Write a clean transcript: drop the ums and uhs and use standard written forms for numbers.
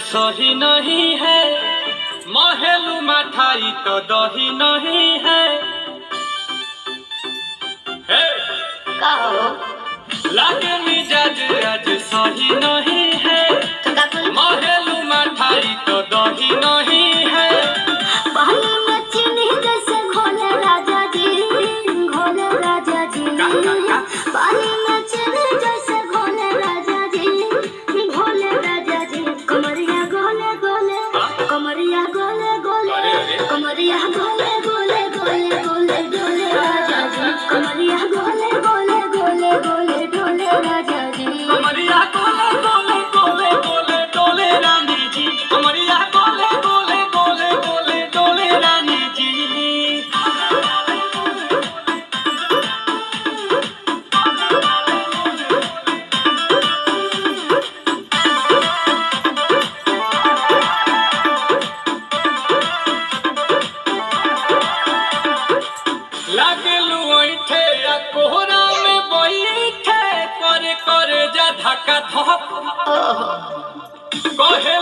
सही नहीं है, महलू मठाई तो दही नहीं है। लागे मिजाज आज सही नहीं है, महलू मठाई तो दही नहीं है। पानी में चीनी जैसे घोले राजा जी, घोले राजा जी। पानी में चीनी जैसे घोले राजा जी, घोले राजा जी। कमरिया गोले गोले, कमरिया गोले गोले, कमरिया गोले गोले गोले गोले डोले राजा जी। कमरिया गोले गोले गोले गोले डोले राजा जी। कमरिया गोले गोले गोले गोले डोले रानी जी। कमरिया गोले गोले गोले गोले डोले रानी जी। लागलू ऐठे या कोहरा में बैठे, करे करे जा धक्का धक। कहे